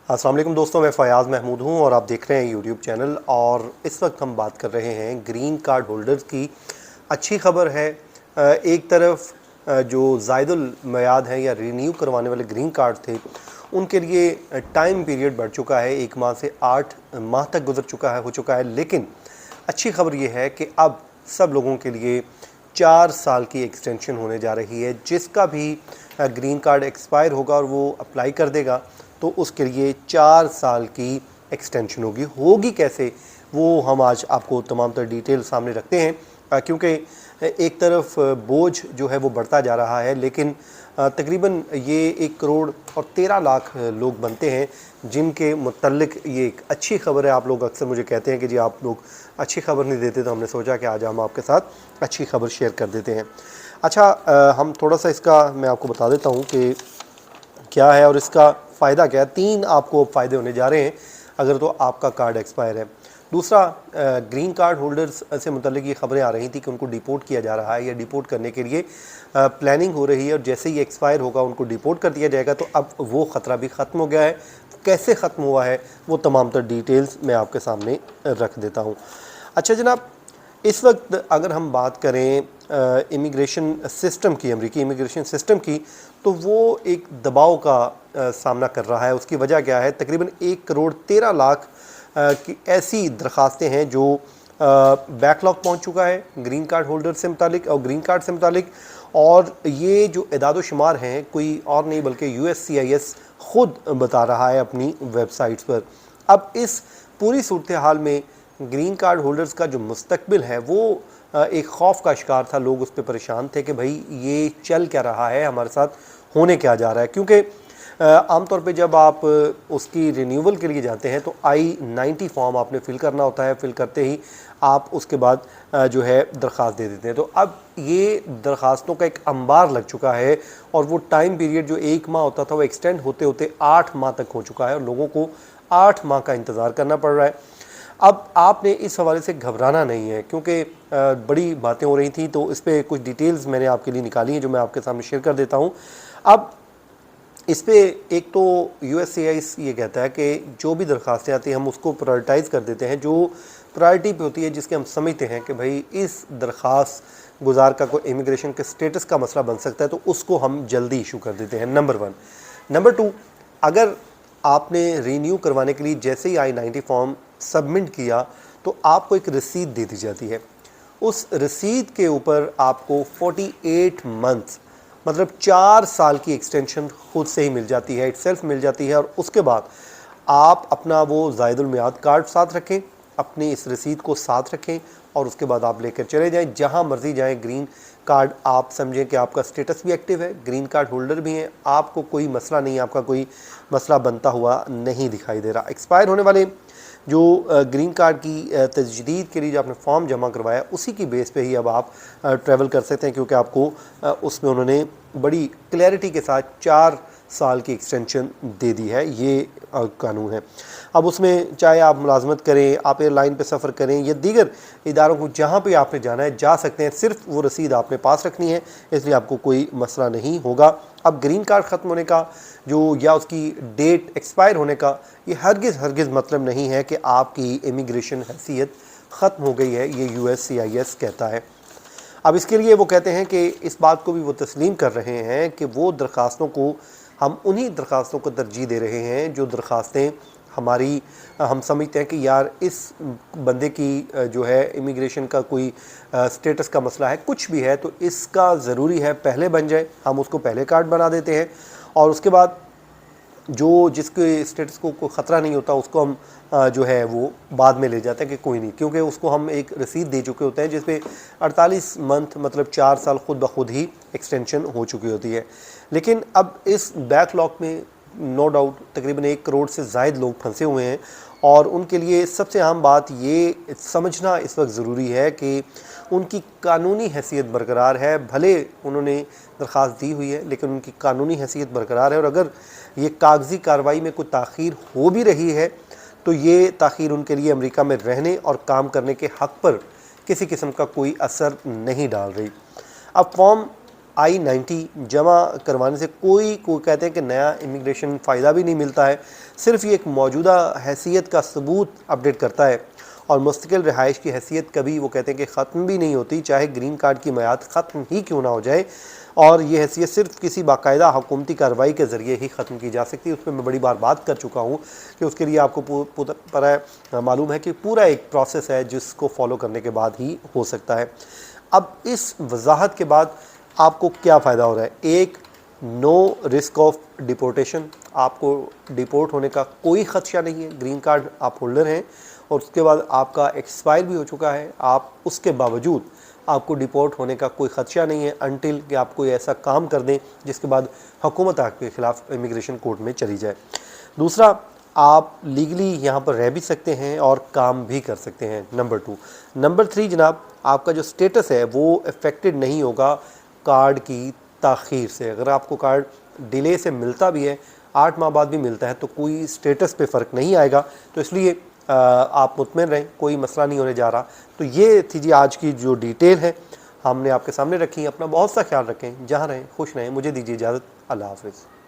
अस्सलाम वालेकुम दोस्तों, मैं फ़याज़ महमूद हूं और आप देख रहे हैं यूट्यूब चैनल। और इस वक्त हम बात कर रहे हैं ग्रीन कार्ड होल्डर्स की। अच्छी खबर है। एक तरफ जो ज़ायदुल मियाद हैं या रिन्यू करवाने वाले ग्रीन कार्ड थे उनके लिए टाइम पीरियड बढ़ चुका है, 1 माह से 8 माह तक गुजर चुका है, हो चुका है। लेकिन अच्छी खबर ये है कि अब सब लोगों के लिए 4 साल की एक्सटेंशन होने जा रही है। जिसका भी ग्रीन कार्ड एक्सपायर होगा और वो अप्लाई कर देगा तो उसके लिए 4 साल की एक्सटेंशन होगी कैसे, वो हम आज आपको तमाम तर डिटेल सामने रखते हैं। क्योंकि एक तरफ बोझ जो है वो बढ़ता जा रहा है, लेकिन तकरीबन ये 1 करोड़ और 13 लाख लोग बनते हैं जिनके मुतल्लिक ये एक अच्छी खबर है। आप लोग अक्सर मुझे कहते हैं कि जी आप लोग अच्छी खबर नहीं देते, तो हमने सोचा कि आज हम आपके साथ अच्छी खबर शेयर कर देते हैं। अच्छा, हम थोड़ा सा इसका मैं आपको बता देता हूँ कि क्या है और इसका फ़ायदा क्या है। 3 आपको फ़ायदे होने जा रहे हैं अगर तो आपका कार्ड एक्सपायर है। दूसरा, ग्रीन कार्ड होल्डर्स से मुतल्लिक ये ख़बरें आ रही थी कि उनको डिपोर्ट किया जा रहा है या डिपोर्ट करने के लिए प्लानिंग हो रही है, और जैसे ही एक्सपायर होगा उनको डिपोर्ट कर दिया जाएगा। तो अब वो ख़तरा भी ख़त्म हो गया है। कैसे ख़त्म हुआ है वो तमाम तर डिटेल्स मैं आपके सामने रख देता हूँ। अच्छा जनाब, इस वक्त अगर हम बात करें इमिग्रेशन सिस्टम की, अमेरिकी इमिग्रेशन सिस्टम की, तो वो एक दबाव का सामना कर रहा है। उसकी वजह क्या है? तकरीबन 1 करोड़ 13 लाख की ऐसी दरख्वास्तें हैं जो बैकलॉग पहुंच चुका है ग्रीन कार्ड होल्डर से मुतालिक और ग्रीन कार्ड से मुतालिक। और ये जो इदाद शुमार हैं कोई और नहीं बल्कि USCIS ख़ुद बता रहा है अपनी वेबसाइट्स पर। अब इस पूरी सूरत हाल में ग्रीन कार्ड होल्डर्स का जो मुस्तकबिल है वो एक खौफ का शिकार था। लोग उस पर परेशान थे कि भाई ये चल क्या रहा है, हमारे साथ होने क्या जा रहा है। क्योंकि आमतौर पे जब आप उसकी रिन्यूअल के लिए जाते हैं तो I-90 फॉर्म आपने फ़िल करना होता है। फ़िल करते ही आप उसके बाद जो है दरख्वास्त दे देते हैं। तो अब ये दरख्वास्तों का एक अंबार लग चुका है और वो टाइम पीरियड जो 1 माह होता था वो एक्सटेंड होते होते 8 माह तक हो चुका है और लोगों को 8 माह का इंतज़ार करना पड़ रहा है। अब आपने इस हवाले से घबराना नहीं है, क्योंकि बड़ी बातें हो रही थी, तो इस पर कुछ डिटेल्स मैंने आपके लिए निकाली हैं जो मैं आपके सामने शेयर कर देता हूँ। अब इस पे एक तो USCIS ये कहता है कि जो भी दरख्वास्तें आती हैं हम उसको प्रायोरिटाइज़ कर देते हैं। जो प्रायोरिटी पे होती है, जिसके हम समझते हैं कि भाई इस दरख्वास्त गुजार का कोई इमिग्रेशन के स्टेटस का मसला बन सकता है, तो उसको हम जल्दी इशू कर देते हैं, नंबर 1। नंबर 2, अगर आपने रीन्यू करवाने के लिए जैसे ही I-90 फॉर्म सबमिट किया तो आपको एक रसीद दे दी जाती है। उस रसीद के ऊपर आपको 48 मंथ्स मतलब 4 साल की एक्सटेंशन खुद से ही मिल जाती है, इटसेल्फ मिल जाती है। और उसके बाद आप अपना वो ज़ायदुल मियाद कार्ड साथ रखें, अपनी इस रसीद को साथ रखें और उसके बाद आप लेकर चले जाएं, जहां मर्जी जाएं। ग्रीन कार्ड आप समझें कि आपका स्टेटस भी एक्टिव है, ग्रीन कार्ड होल्डर भी हैं, आपको कोई मसला नहीं, आपका कोई मसला बनता हुआ नहीं दिखाई दे रहा। एक्सपायर होने वाले जो ग्रीन कार्ड की तजदीद के लिए जो आपने फॉर्म जमा करवाया उसी की बेस पे ही अब आप ट्रैवल कर सकते हैं, क्योंकि आपको उसमें उन्होंने बड़ी क्लैरिटी के साथ 4 साल की एक्सटेंशन दे दी है। ये कानून है। अब उसमें चाहे आप मुलाजमत करें, आप एयरलाइन पे सफ़र करें या दीगर इदारों को जहाँ पे आपने जाना है जा सकते हैं। सिर्फ वो रसीद आपने पास रखनी है, इसलिए आपको कोई मसला नहीं होगा। अब ग्रीन कार्ड ख़त्म होने का जो या उसकी डेट एक्सपायर होने का ये हरगिज़ मतलब नहीं है कि आपकी इमिग्रेशन हैसियत ख़त्म हो गई है, ये USCIS कहता है। अब इसके लिए वो कहते हैं कि इस बात को भी वो तस्लीम कर रहे हैं कि वो दरख्वास्तों को हम उन्हीं दरख्वास्तों को तरजीह दे रहे हैं जो दरख्वास्तें हमारी हम समझते हैं कि यार इस बंदे की जो है इमिग्रेशन का कोई स्टेटस का मसला है, कुछ भी है तो इसका ज़रूरी है पहले बन जाए, हम उसको पहले कार्ड बना देते हैं। और उसके बाद जो जिसके स्टेटस को कोई ख़तरा नहीं होता उसको हम जो है वो बाद में ले जाते हैं कि कोई नहीं, क्योंकि उसको हम एक रसीद दे चुके होते हैं जिस पे 48 मंथ मतलब 4 साल खुद ब खुद ही एक्सटेंशन हो चुकी होती है। लेकिन अब इस बैकलॉग में नो डाउट तकरीबन 1 करोड़ से ज़ायद लोग फंसे हुए हैं और उनके लिए सबसे अहम बात ये समझना इस वक्त ज़रूरी है कि उनकी कानूनी हैसियत बरकरार है। भले उन्होंने दरख्वास्त दी हुई है लेकिन उनकी कानूनी हैसियत बरकरार है, और अगर ये कागज़ी कार्रवाई में कोई ताख़ीर हो भी रही है तो ये ताख़ीर उनके लिए अमेरिका में रहने और काम करने के हक़ पर किसी किस्म का कोई असर नहीं डाल रही। अब फॉर्म I-90 जमा करवाने से कोई कहते हैं कि नया इमिग्रेशन फ़ायदा भी नहीं मिलता है, सिर्फ ये एक मौजूदा हैसियत का सबूत अपडेट करता है और मुस्तकिल रिहाइश की हैसियत कभी वो कहते हैं कि ख़त्म भी नहीं होती, चाहे ग्रीन कार्ड की मियाद ख़त्म ही क्यों ना हो जाए। और ये हैसियत सिर्फ किसी बाकायदा हुकूमती कार्रवाई के ज़रिए ही ख़त्म की जा सकती है। उस पर मैं बड़ी बार बात कर चुका हूँ कि उसके लिए आपको मालूम है कि पूरा एक प्रोसेस है जिसको फॉलो करने के बाद ही हो सकता है। अब इस वजाहत के बाद आपको क्या फ़ायदा हो रहा है? एक, नो रिस्क ऑफ डिपोर्टेशन, आपको डिपोर्ट होने का कोई ख़दशा नहीं है, ग्रीन कार्ड आप होल्डर हैं और उसके बाद आपका एक्सपायर भी हो चुका है, आप उसके बावजूद आपको डिपोर्ट होने का कोई ख़दशा नहीं है अनटिल कि आप कोई ऐसा काम कर दें जिसके बाद हुकूमत आपके ख़िलाफ़ इमिग्रेशन कोर्ट में चली जाए। दूसरा, आप लीगली यहाँ पर रह भी सकते हैं और काम भी कर सकते हैं, नंबर 2। नंबर 3 जनाब, आपका जो स्टेटस है वो अफेक्टेड नहीं होगा कार्ड की ताख़ीर से। अगर आपको कार्ड डिले से मिलता भी है, 8 माह बाद भी मिलता है, तो कोई स्टेटस पे फ़र्क नहीं आएगा। तो इसलिए आप मुतमईन रहें, कोई मसला नहीं होने जा रहा। तो ये थी जी आज की जो डिटेल है हमने आपके सामने रखी। अपना बहुत सा ख्याल रखें, जहाँ रहें खुश रहें। मुझे दीजिए इजाज़त, अल्लाह हाफ़िज़।